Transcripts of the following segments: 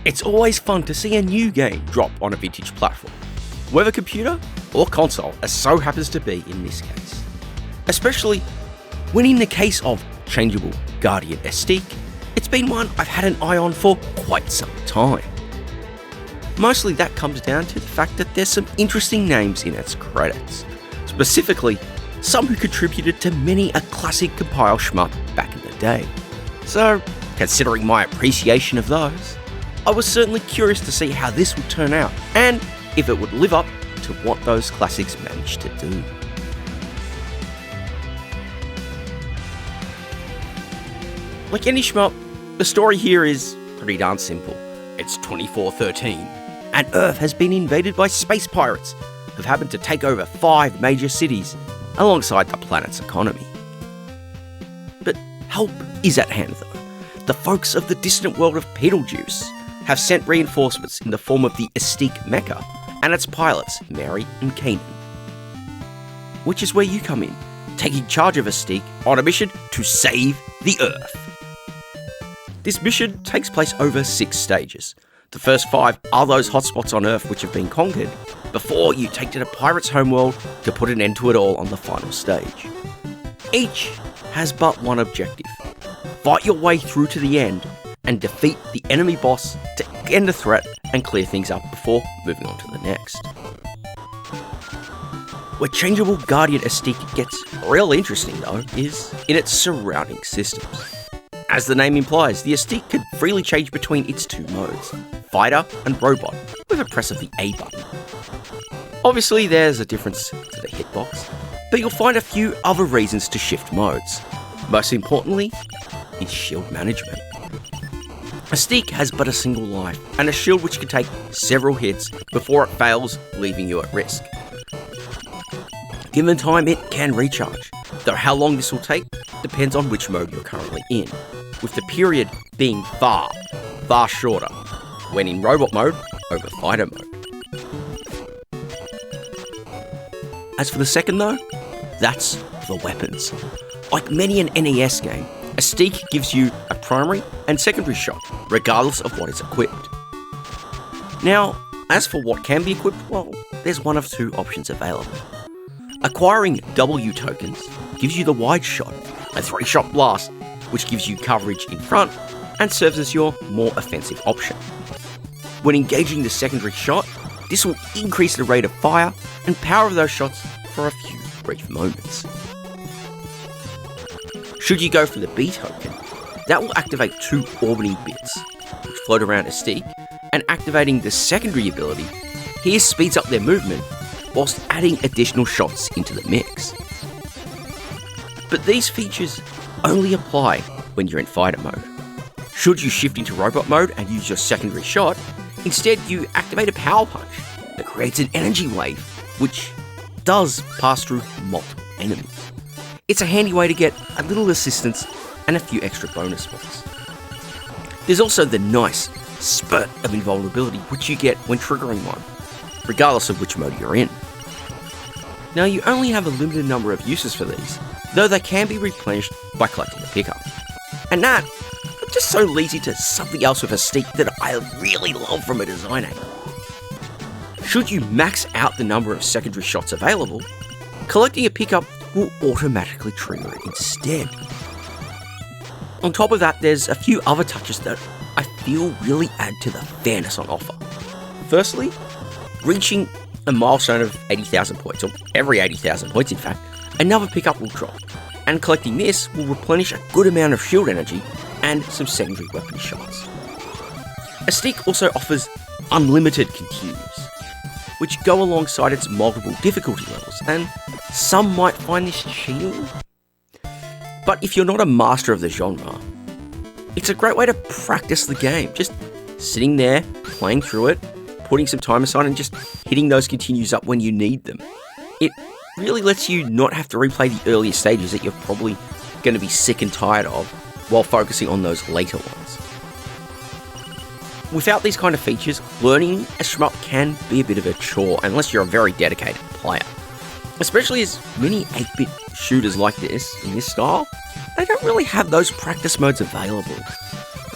It's always fun to see a new game drop on a vintage platform, whether computer or console, as so happens to be in this case. Especially when in the case of Changeable Guardian Estique, it's been one I've had an eye on for quite some time. Mostly that comes down to the fact that there's some interesting names in its credits, specifically some who contributed to many a classic compile shmup back in the day. So, considering my appreciation of those, I was certainly curious to see how this would turn out, and if it would live up to what those classics managed to do. Like any shmup, the story here is pretty darn simple. It's 2413, and Earth has been invaded by space pirates who've happened to take over 5 major cities alongside the planet's economy. But help is at hand though. The folks of the distant world of Beetlejuice have sent reinforcements in the form of the Estique Mecha and its pilots, Mary and Kanan. Which is where you come in, taking charge of Estique on a mission to save the Earth. This mission takes place over 6 stages. The first 5 are those hotspots on Earth which have been conquered, before you take to the pirates' homeworld to put an end to it all on the final stage. Each has but one objective: fight your way through to the end and defeat the enemy boss to end the threat and clear things up before moving on to the next. Where Changeable Guardian Estique gets real interesting though is in its surrounding systems. As the name implies, the Estique can freely change between its 2 modes, fighter and robot, with a press of the A button. Obviously there's a difference to the hitbox, but you'll find a few other reasons to shift modes. Most importantly is shield management. Estique has but a single life, and a shield which can take several hits before it fails, leaving you at risk. Given time, it can recharge, though how long this will take depends on which mode you're currently in, with the period being far, far shorter when in robot mode over fighter mode. As for the second though, that's the weapons. Like many an NES game, Estique gives you a primary and secondary shot, regardless of what is equipped. Now, as for what can be equipped, well, there's one of 2 options available. Acquiring W tokens gives you the wide shot, a 3-shot blast, which gives you coverage in front and serves as your more offensive option. When engaging the secondary shot, this will increase the rate of fire and power of those shots for a few brief moments. Should you go for the B token, that will activate 2 orbiting bits, which float around Estique, and activating the secondary ability here speeds up their movement, whilst adding additional shots into the mix. But these features only apply when you're in fighter mode. Should you shift into robot mode and use your secondary shot, instead you activate a power punch that creates an energy wave, which does pass through multiple enemies. It's a handy way to get a little assistance and a few extra bonus points. There's also the nice spurt of invulnerability which you get when triggering one, regardless of which mode you're in. Now you only have a limited number of uses for these, though they can be replenished by collecting a pickup. And that just so leads you to something else with Estique that I really love from a design angle. Should you max out the number of secondary shots available, collecting a pickup will automatically trigger it instead. On top of that, there's a few other touches that I feel really add to the fairness on offer. Firstly, reaching a milestone of 80,000 points, or every 80,000 points in fact, another pickup will drop, and collecting this will replenish a good amount of shield energy and some secondary weapon shots. Estique also offers unlimited continues, which go alongside its multiple difficulty levels, and some might find this cheating. But if you're not a master of the genre, it's a great way to practice the game, just sitting there, playing through it, putting some time aside and just hitting those continues up when you need them. It really lets you not have to replay the earlier stages that you're probably going to be sick and tired of while focusing on those later ones. Without these kind of features, learning a shmup can be a bit of a chore unless you're a very dedicated player. Especially as many 8-bit shooters like this, in this style, they don't really have those practice modes available.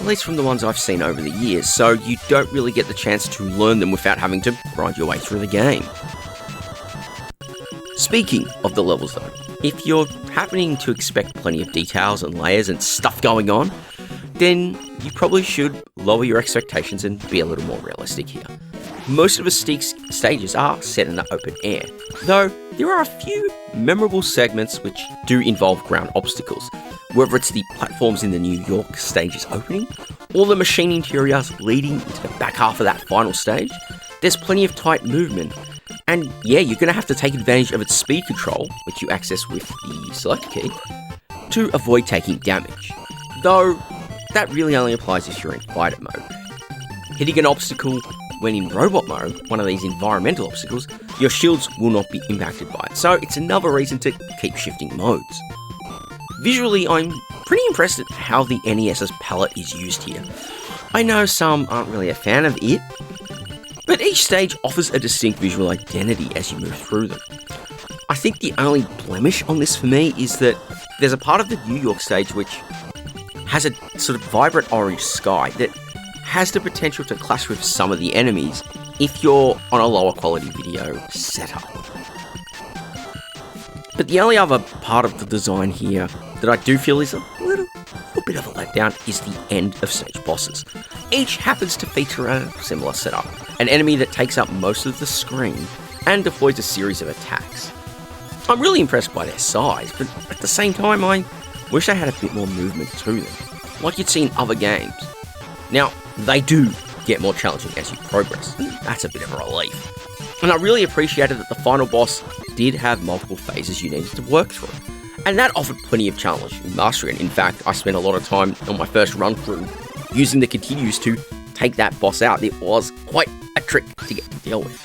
at least from the ones I've seen over the years, so you don't really get the chance to learn them without having to grind your way through the game. Speaking of the levels though, if you're happening to expect plenty of details and layers and stuff going on, then you probably should lower your expectations and be a little more realistic here. Most of the stages are set in the open air, though there are a few memorable segments which do involve ground obstacles, whether it's the platforms in the New York stage's opening, or the machine interiors leading into the back half of that final stage. There's plenty of tight movement, and yeah, you're going to have to take advantage of its speed control, which you access with the select key, to avoid taking damage, though that really only applies if you're in fighter mode. Hitting an obstacle when in robot mode, one of these environmental obstacles, your shields will not be impacted by it, so it's another reason to keep shifting modes. Visually, I'm pretty impressed at how the NES's palette is used here. I know some aren't really a fan of it, but each stage offers a distinct visual identity as you move through them. I think the only blemish on this for me is that there's a part of the New York stage which has a sort of vibrant orange sky that has the potential to clash with some of the enemies if you're on a lower quality video setup. But the only other part of the design here that I do feel is a little bit of a letdown is the end of stage bosses. Each happens to feature a similar setup, an enemy that takes up most of the screen and deploys a series of attacks. I'm really impressed by their size, but at the same time I wish they had a bit more movement to them, like you'd see in other games. Now, they do get more challenging as you progress, and that's a bit of a relief. And I really appreciated that the final boss did have multiple phases you needed to work through, and that offered plenty of challenge in mastery. And in fact, I spent a lot of time on my first run through using the continues to take that boss out. It was quite a trick to get to deal with.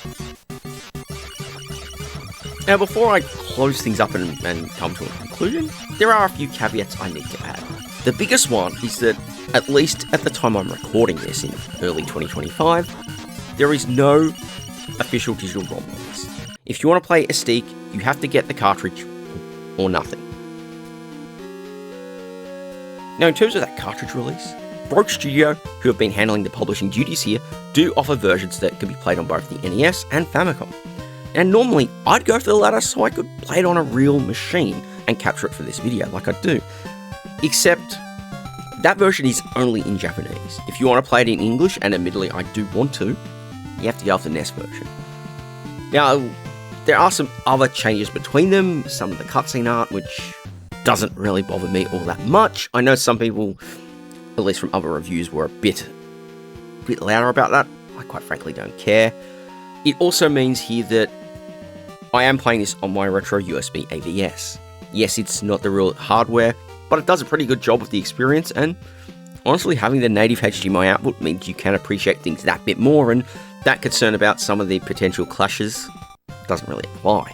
Now, before I close things up and come to a conclusion, there are a few caveats I need to add. The biggest one is that, at least at the time I'm recording this in early 2025, there is no official digital ROM release. If you want to play Astique, you have to get the cartridge or nothing. Now, in terms of that cartridge release, Broke Studio, who have been handling the publishing duties here, do offer versions that can be played on both the NES and Famicom. And normally, I'd go for the latter so I could play it on a real machine and capture it for this video like I do. Except, that version is only in Japanese. If you want to play it in English, and admittedly I do want to, you have to go for the NES version. Now, there are some other changes between them, some of the cutscene art, which doesn't really bother me all that much. I know some people, at least from other reviews, were a bit louder about that. I quite frankly don't care. It also means here that I am playing this on my retro USB AVS. Yes, it's not the real hardware, but it does a pretty good job with the experience, and honestly, having the native HDMI output means you can appreciate things that bit more, and that concern about some of the potential clashes doesn't really apply.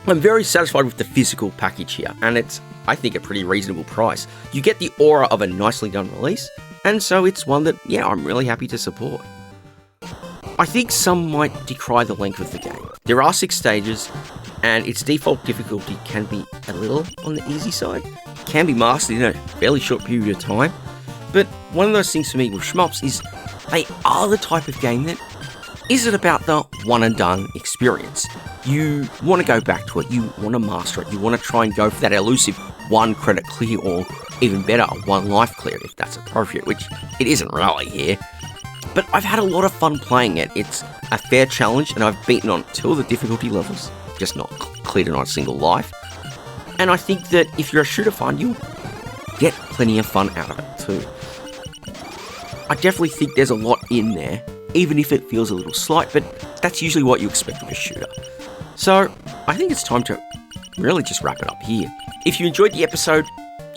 I'm very satisfied with the physical package here, and it's, I think, a pretty reasonable price. You get the aura of a nicely done release, and so it's one that, yeah, I'm really happy to support. I think some might decry the length of the game. There are 6 stages, and its default difficulty can be a little on the easy side. It can be mastered in a fairly short period of time, but one of those things for me with shmups is they are the type of game that isn't about the one and done experience. You want to go back to it, you want to master it, you want to try and go for that elusive 1 credit clear, or even better, a 1 life clear if that's appropriate, which it isn't really here. But I've had a lot of fun playing it. It's a fair challenge, and I've beaten on 2 of the difficulty levels, just not cleared on a single life. And I think that if you're a shooter fan, you'll get plenty of fun out of it too. I definitely think there's a lot in there, even if it feels a little slight, but that's usually what you expect of a shooter. So I think it's time to really just wrap it up here. If you enjoyed the episode,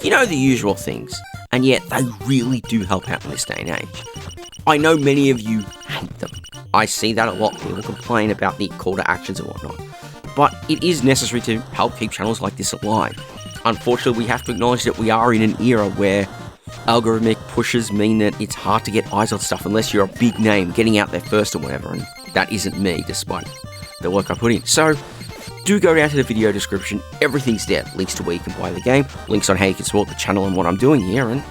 you know the usual things, and yet they really do help out in this day and age. I know many of you hate them. I see that a lot. People complain about the call to actions and whatnot. But it is necessary to help keep channels like this alive. Unfortunately, we have to acknowledge that we are in an era where algorithmic pushes mean that it's hard to get eyes on stuff unless you're a big name getting out there first or whatever, and that isn't me, despite the work I put in. So, do go down to the video description. Everything's there. Links to where you can buy the game, links on how you can support the channel and what I'm doing here, and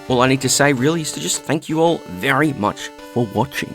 all I need to say really is to just thank you all very much for watching.